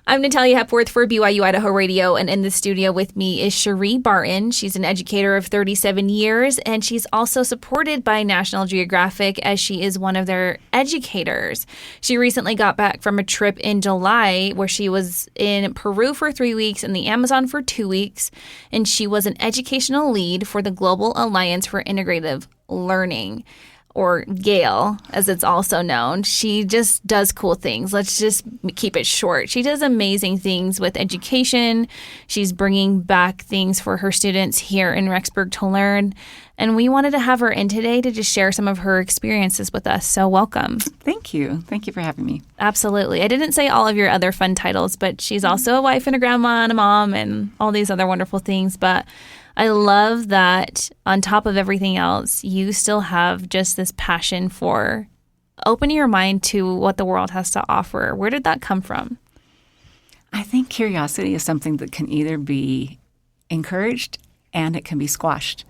I'm Natalia Hepworth for BYU-Idaho Radio, and in the studio with me is Cherie Barton. She's an educator of 37 years, and she's also supported by National Geographic as she is one of their educators. She recently got back from a trip in July where she was in Peru for 3 weeks and the Amazon for 2 weeks, and she was an educational lead for the Global Alliance for Integrative Learning, or GALE, as it's also known. She just does cool things. Let's just keep it short. She does amazing things with education. She's bringing back things for her students here in Rexburg to learn. And we wanted to have her in today to just share some of her experiences with us. So welcome. Thank you. Thank you for having me. Absolutely. I didn't say all of your other fun titles, but she's also a wife and a grandma and a mom and all these other wonderful things. But I love that on top of everything else, you still have just this passion for opening your mind to what the world has to offer. Where did that come from? I think curiosity is something that can either be encouraged and it can be squashed.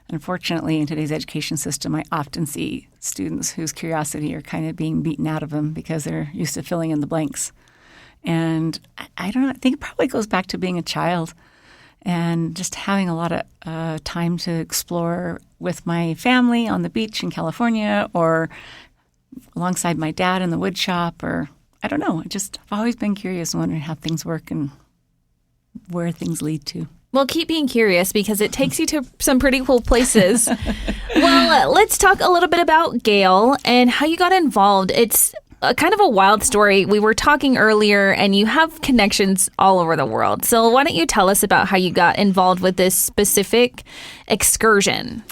Unfortunately, in today's education system, I often see students whose curiosity are kind of being beaten out of them because they're used to filling in the blanks. And I don't know, I think it probably goes back to being a child and just having a lot of time to explore with my family on the beach in California or alongside my dad in the wood shop, or I don't know. I've always been curious and wondering how things work and where things lead to. Well, keep being curious because it takes you to some pretty cool places. Well, let's talk a little bit about GALE and how you got involved. It's kind of a wild story. We were talking earlier, and you have connections all over the world. So why don't you tell us about how you got involved with this specific excursion?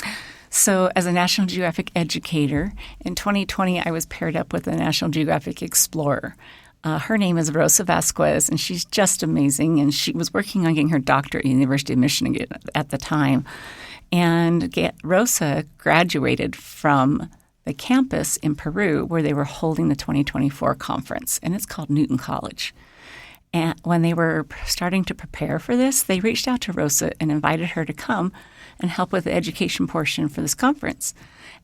So as a National Geographic educator, in 2020, I was paired up with a National Geographic explorer. Her name is Rosa Vasquez, and she's just amazing. And she was working on getting her doctorate at the University of Michigan at the time. And Rosa graduated from the campus in Peru where they were holding the 2024 conference, and it's called Newton College. And when they were starting to prepare for this, they reached out to Rosa and invited her to come and help with the education portion for this conference.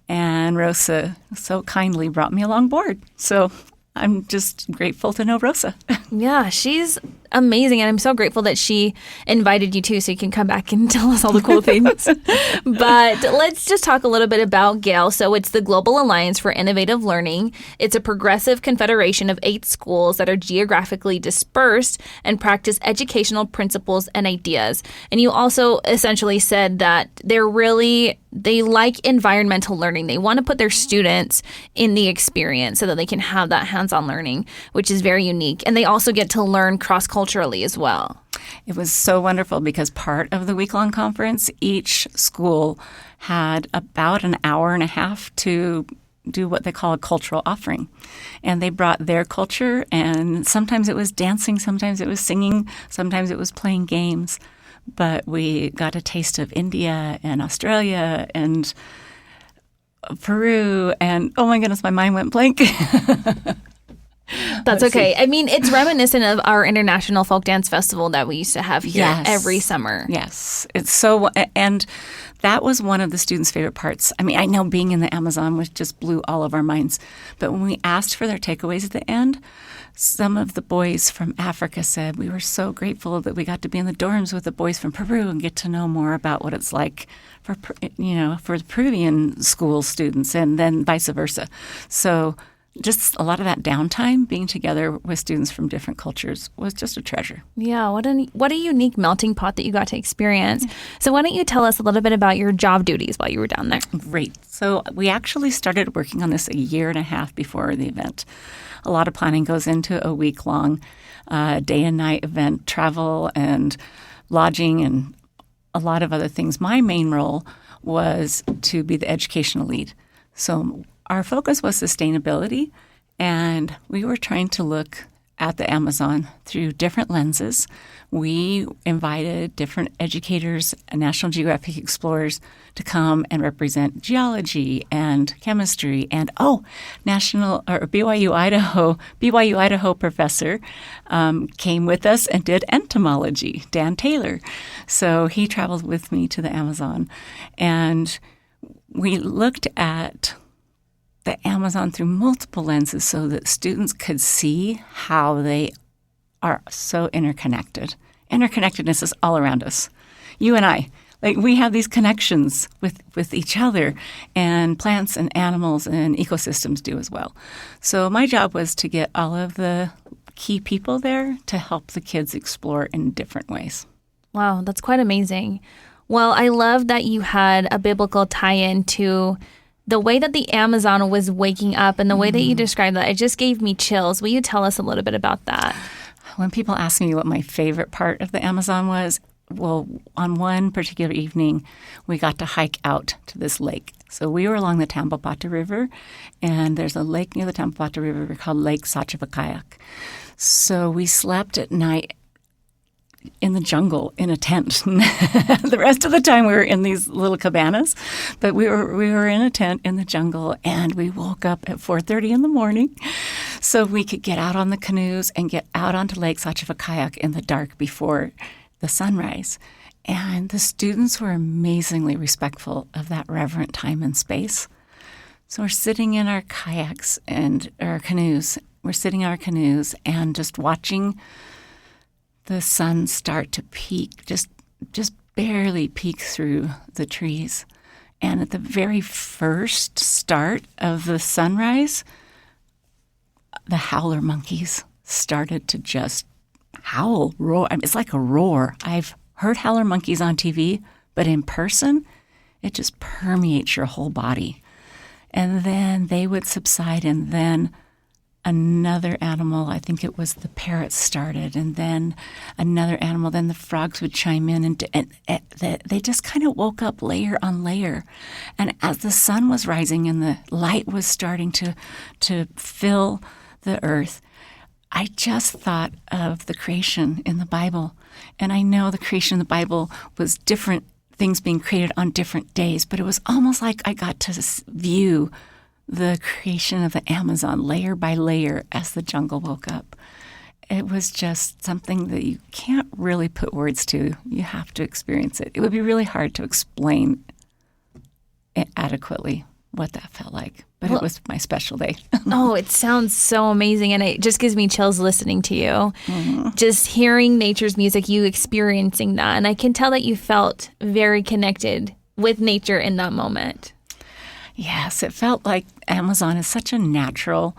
And Rosa so kindly brought me along board. So I'm just grateful to know Rosa. Yeah, she's amazing. And I'm so grateful that she invited you too, so you can come back and tell us all the cool things. But let's just talk a little bit about GALE. So it's the Global Alliance for Innovative Learning. It's a progressive confederation of 8 schools that are geographically dispersed and practice educational principles and ideas. And you also essentially said that they like environmental learning. They want to put their students in the experience so that they can have that hands-on learning, which is very unique. And they also get to learn cross-culturally as well. It was so wonderful because part of the week-long conference, each school had about an hour and a half to do what they call a cultural offering. And they brought their culture, and sometimes it was dancing, sometimes it was singing, sometimes it was playing games. But we got a taste of India and Australia and Peru, and oh my goodness, my mind went blank. That's okay. I mean, it's reminiscent of our International Folk Dance Festival that we used to have here every summer. Yes. It's so, and that was one of the students' favorite parts. I mean, I know being in the Amazon just blew all of our minds. But when we asked for their takeaways at the end, some of the boys from Africa said, we were so grateful that we got to be in the dorms with the boys from Peru and get to know more about what it's like for the Peruvian school students, and then vice versa. So just a lot of that downtime being together with students from different cultures was just a treasure. Yeah, what a unique melting pot that you got to experience. So why don't you tell us a little bit about your job duties while you were down there? Great. So we actually started working on this a year and a half before the event. A lot of planning goes into a week-long day and night event, travel and lodging and a lot of other things. My main role was to be the educational lead. So our focus was sustainability, and we were trying to look at the Amazon through different lenses. We invited different educators and National Geographic explorers to come and represent geology and chemistry. And BYU-Idaho professor came with us and did entomology, Dan Taylor. So he traveled with me to the Amazon, and we looked at the Amazon through multiple lenses so that students could see how they are so interconnected. Interconnectedness is all around us. You and I, like we have these connections with each other, and plants and animals and ecosystems do as well. So my job was to get all of the key people there to help the kids explore in different ways. Wow, that's quite amazing. Well, I love that you had a biblical tie-in to the way that the Amazon was waking up and the way that you described that. It just gave me chills. Will you tell us a little bit about that? When people ask me what my favorite part of the Amazon was, well, on one particular evening, we got to hike out to this lake. So we were along the Tambopata River, and there's a lake near the Tambopata River called Lake Sachevakayak. So we slept at night in the jungle in a tent. The rest of the time we were in these little cabanas, but we were in a tent in the jungle, and we woke up at 4:30 in the morning so we could get out on the canoes and get out onto Lake Sachevakayak in the dark before the sunrise. And the students were amazingly respectful of that reverent time and space. So we're sitting in our kayaks and our canoes. We're sitting in our canoes and just watching the sun start to peek, just barely peek through the trees. And at the very first start of the sunrise, the howler monkeys started to just howl, roar. I mean, it's like a roar. I've heard howler monkeys on TV, but in person, it just permeates your whole body. And then they would subside, and then another animal, I think it was the parrots, started, and then another animal, then the frogs would chime in, and they just kind of woke up layer on layer. And as the sun was rising and the light was starting to fill the earth, I just thought of the creation in the Bible. And I know the creation in the Bible was different things being created on different days, but it was almost like I got to view the creation of the Amazon layer by layer as the jungle woke up. It was just something that you can't really put words to. You have to experience it. It would be really hard to explain adequately what that felt like. But it was my special day. Oh, it sounds so amazing. And it just gives me chills listening to you. Just hearing nature's music, you experiencing that. And I can tell that you felt very connected with nature in that moment. Yes, it felt like Amazon is such a natural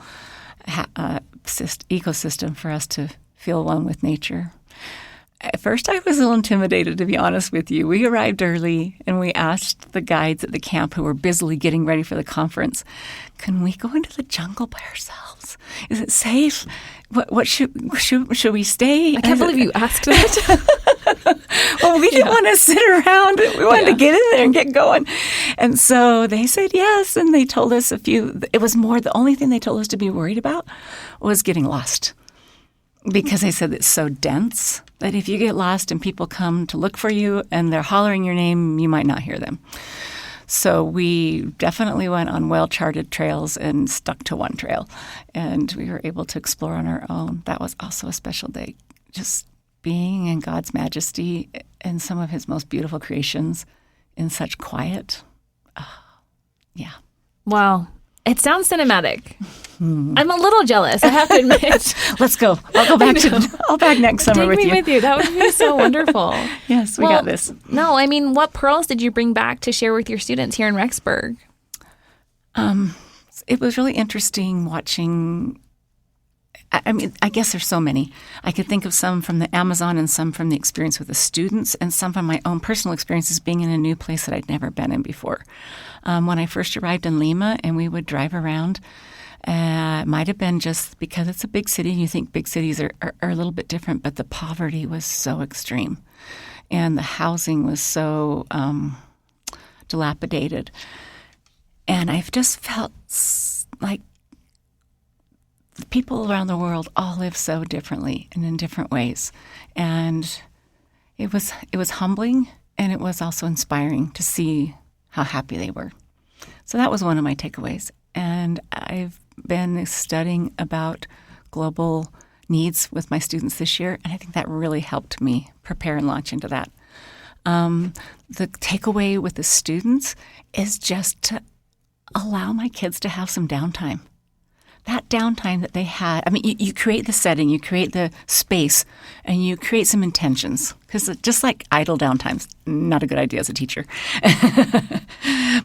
ecosystem for us to feel one with nature. At first, I was a little intimidated, to be honest with you. We arrived early, and we asked the guides at the camp who were busily getting ready for the conference, can we go into the jungle by ourselves? Is it safe? What should we stay? I can't believe you asked that. Well, we didn't want to sit around. We wanted to get in there and get going. And so they said yes, and they told us the only thing they told us to be worried about was getting lost. Because they said it's so dense that if you get lost and people come to look for you and they're hollering your name, you might not hear them. So we definitely went on well-charted trails and stuck to one trail. And we were able to explore on our own. That was also a special day. Just being in God's majesty and some of his most beautiful creations in such quiet. Yeah. Wow. It sounds cinematic. I'm a little jealous, I have to admit. Let's go. I'll back next summer with you. Take me with you. That would be so wonderful. Yes, we got this. No, I mean, what pearls did you bring back to share with your students here in Rexburg? It was really interesting watching. I mean, I guess there's so many. I could think of some from the Amazon and some from the experience with the students and some from my own personal experiences being in a new place that I'd never been in before. When I first arrived in Lima and we would drive around, it might have been just because it's a big city and you think big cities are a little bit different, but the poverty was so extreme and the housing was so dilapidated. And I've just felt like the people around the world all live so differently and in different ways. And it was humbling, and it was also inspiring to see how happy they were. So that was one of my takeaways. And I've been studying about global needs with my students this year, and I think that really helped me prepare and launch into that. The takeaway with the students is just to allow my kids to have some downtime. that downtime that they had, I mean, you create the setting, you create the space, and you create some intentions. Because just like idle downtime's not a good idea as a teacher.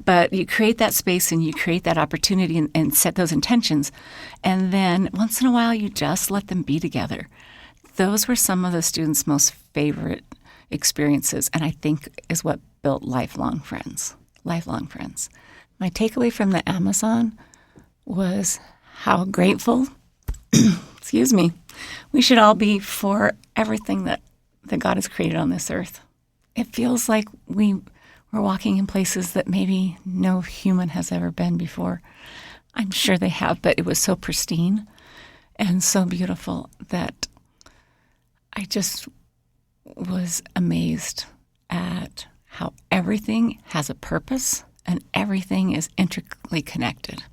But you create that space and you create that opportunity and set those intentions. And then once in a while, you just let them be together. Those were some of the students' most favorite experiences, and I think is what built lifelong friends. Lifelong friends. My takeaway from the Amazon was how grateful, excuse me, we should all be for everything that God has created on this earth. It feels like we're walking in places that maybe no human has ever been before. I'm sure they have, but it was so pristine and so beautiful that I just was amazed at how everything has a purpose and everything is intricately connected.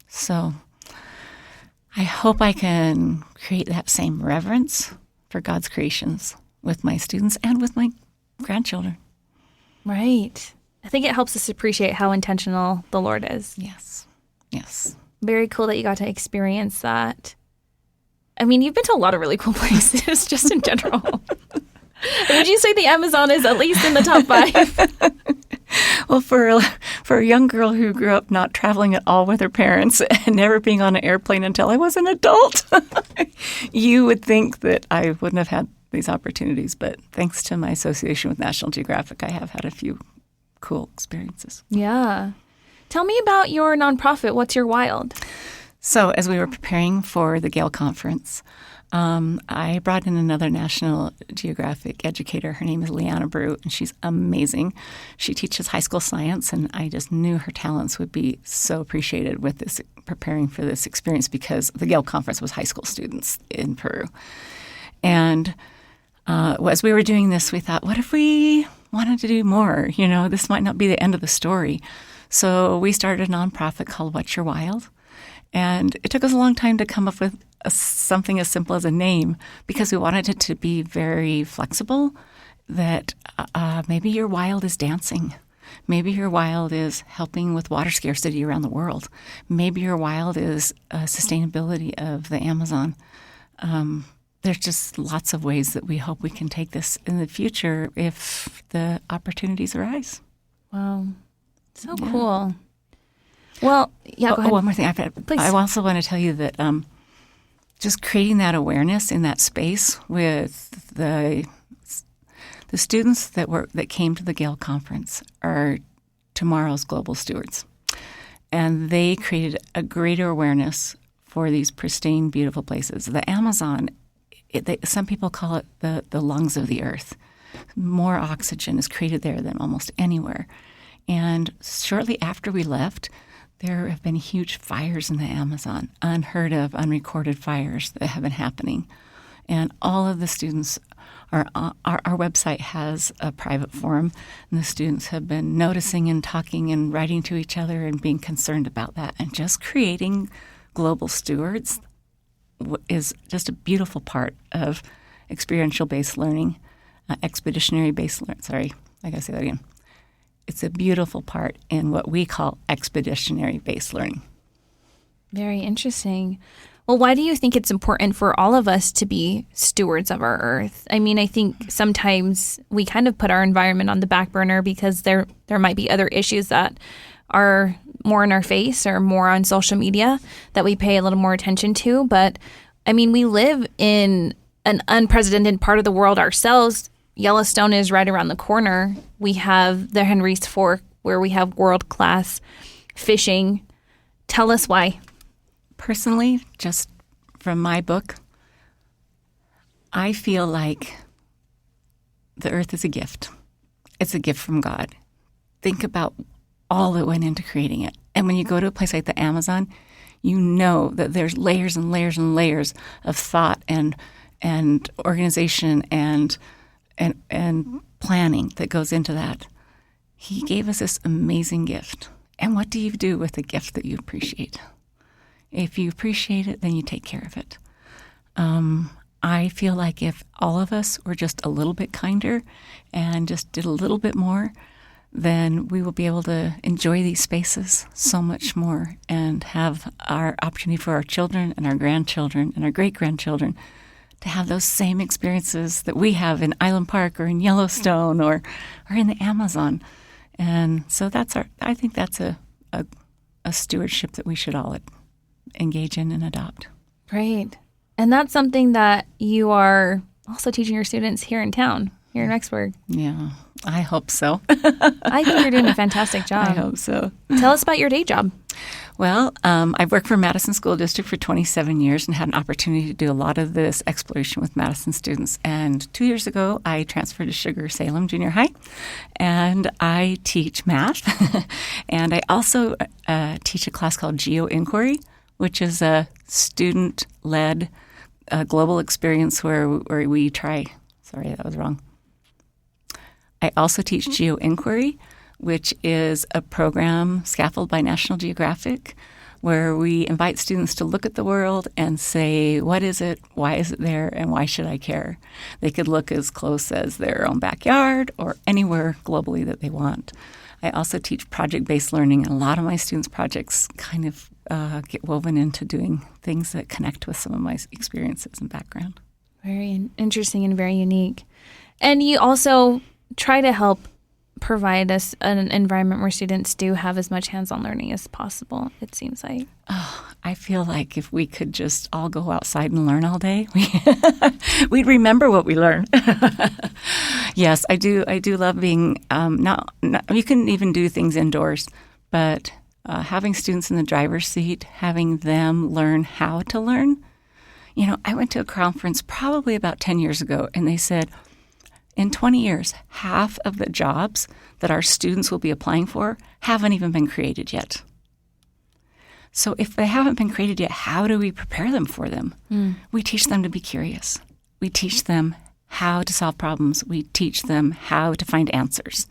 So I hope I can create that same reverence for God's creations with my students and with my grandchildren. Right. I think it helps us appreciate how intentional the Lord is. Yes. Yes. Very cool that you got to experience that. I mean, you've been to a lot of really cool places, just in general. Would you say the Amazon is at least in the top 5? Well, for a young girl who grew up not traveling at all with her parents and never being on an airplane until I was an adult, you would think that I wouldn't have had these opportunities. But thanks to my association with National Geographic, I have had a few cool experiences. Yeah. Tell me about your nonprofit. What's Your Wild? So as we were preparing for the Gale Conference, I brought in another National Geographic educator. Her name is Leanna Brew, and she's amazing. She teaches high school science, and I just knew her talents would be so appreciated with this preparing for this experience because the Gale Conference was high school students in Peru. And as we were doing this, we thought, what if we wanted to do more? You know, this might not be the end of the story. So we started a nonprofit called What's Your Wild? And it took us a long time to come up with something as simple as a name because we wanted it to be very flexible, that maybe your wild is dancing. Maybe your wild is helping with water scarcity around the world. Maybe your wild is sustainability of the Amazon. There's just lots of ways that we hope we can take this in the future if the opportunities arise. Wow. So cool. Well, yeah, go ahead. One more thing. Please. I also want to tell you that just creating that awareness in that space with the students that came to the Gale Conference are tomorrow's global stewards. And they created a greater awareness for these pristine, beautiful places. The Amazon, some people call it the lungs of the earth. More oxygen is created there than almost anywhere. And shortly after we left, there have been huge fires in the Amazon, unheard of, unrecorded fires that have been happening. And all of the students our website has a private forum, and the students have been noticing and talking and writing to each other and being concerned about that. And just creating global stewards is just a beautiful part of experiential-based learning, expeditionary-based learning. Sorry, I got to say that again. It's a beautiful part in what we call expeditionary-based learning. Very interesting. Well, why do you think it's important for all of us to be stewards of our earth? I mean, I think sometimes we kind of put our environment on the back burner because there might be other issues that are more in our face or more on social media that we pay a little more attention to. But, I mean, we live in an unprecedented part of the world ourselves. Yellowstone is right around the corner. We have the Henry's Fork where we have world-class fishing. Tell us why. Personally, just from my book, I feel like the earth is a gift. It's a gift from God. Think about all that went into creating it. And when you go to a place like the Amazon, you know that there's layers and layers and layers of thought and organization and planning that goes into that. He gave us this amazing gift. And what do you do with a gift that you appreciate? If you appreciate it, then you take care of it. I feel like if all of us were just a little bit kinder and just did a little bit more, then we will be able to enjoy these spaces so much more and have our opportunity for our children and our grandchildren and our great-grandchildren to have those same experiences that we have in Island Park or in Yellowstone or in the Amazon. And so I think that's a stewardship that we should all engage in and adopt. Great. And that's something that you are also teaching your students here in town, here in Rexburg. Yeah, I hope so. I think you're doing a fantastic job. I hope so. Tell us about your day job. Well, I've worked for Madison School District for 27 years and had an opportunity to do a lot of this exploration with Madison students. And 2 years ago, I transferred to Sugar Salem Junior High, and I teach math. And I also teach a class called Geo-Inquiry, which is a student-led global experience where we try – sorry, that was wrong. I also teach Geo-Inquiry, which is a program scaffolded by National Geographic where we invite students to look at the world and say, what is it, why is it there, and why should I care? They could look as close as their own backyard or anywhere globally that they want. I also teach project-based learning, and a lot of my students' projects kind of get woven into doing things that connect with some of my experiences and background. Very interesting and very unique. And you also try to help provide us an environment where students do have as much hands-on learning as possible, it seems like. Oh, I feel like if we could just all go outside and learn all day, we'd remember what we learn. Yes, I do love being, you can even do things indoors, but having students in the driver's seat, having them learn how to learn. You know, I went to a conference probably about 10 years ago, and they said, in 20 years, half of the jobs that our students will be applying for haven't even been created yet. So if they haven't been created yet, how do we prepare them for them? We teach them to be curious. We teach them how to solve problems. We teach them how to find answers.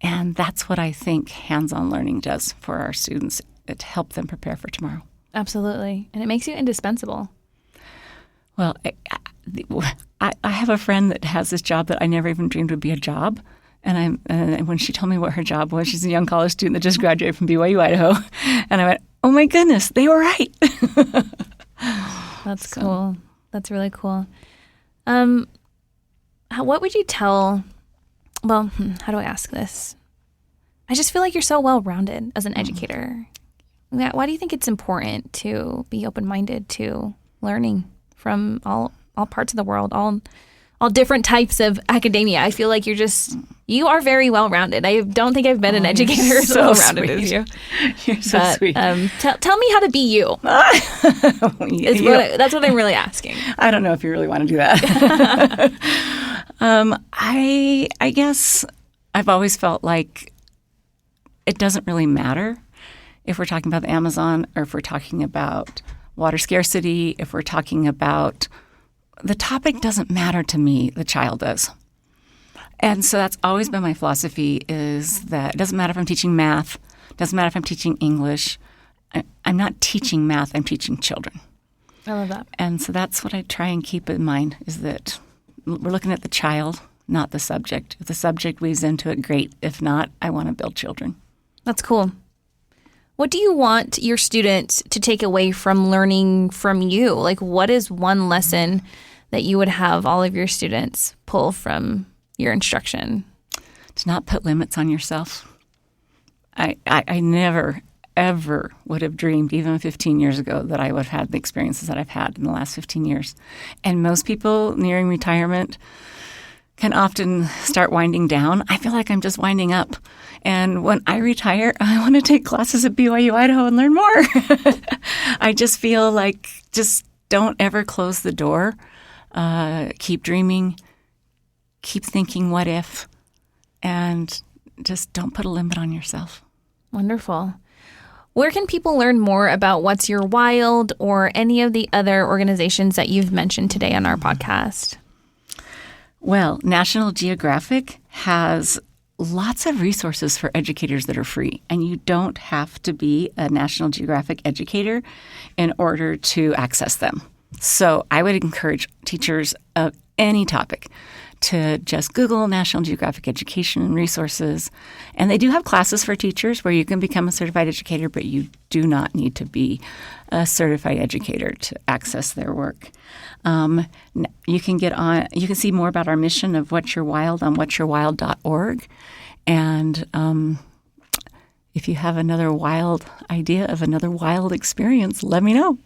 And that's what I think hands-on learning does for our students to help them prepare for tomorrow. Absolutely. And it makes you indispensable. Well, I have a friend that has this job that I never even dreamed would be a job. And when she told me what her job was, she's a young college student that just graduated from BYU-Idaho. And I went, oh, my goodness, they were right. That's cool. That's really cool. What would you tell – well, how do I ask this? I just feel like you're so well-rounded as an educator. Why do you think it's important to be open-minded to learning from all parts of the world, all different types of academia? I feel like you are very well-rounded. I don't think I've met an educator as well-rounded as you. You're so sweet. Tell me how to be you. That's what I'm really asking. I don't know if you really want to do that. I guess I've always felt like it doesn't really matter if we're talking about the Amazon or if we're talking about water scarcity, if we're talking about the topic doesn't matter to me, the child does. And so that's always been my philosophy, is that it doesn't matter if I'm teaching math, doesn't matter if I'm teaching English. I'm not teaching math, I'm teaching children. I love that. And so that's what I try and keep in mind, is that we're looking at the child, not the subject. If the subject weaves into it, great. If not, I want to build children. That's cool. What do you want your students to take away from learning from you? Like, what is one lesson that you would have all of your students pull from your instruction? To not put limits on yourself. I never, ever would have dreamed, even 15 years ago, that I would have had the experiences that I've had in the last 15 years. And most people nearing retirement can often start winding down. I feel like I'm just winding up. And when I retire, I want to take classes at BYU-Idaho and learn more. I just feel like just don't ever close the door. Keep dreaming. Keep thinking, what if? And just don't put a limit on yourself. Wonderful. Where can people learn more about What's Your Wild or any of the other organizations that you've mentioned today on our podcast? Well, National Geographic has lots of resources for educators that are free, and you don't have to be a National Geographic educator in order to access them. So I would encourage teachers of any topic to just Google National Geographic Education and Resources. And they do have classes for teachers where you can become a certified educator, but you do not need to be a certified educator to access their work. You can see more about our mission of What's Your Wild on whatsyourwild.org. And if you have another wild idea of another wild experience, let me know.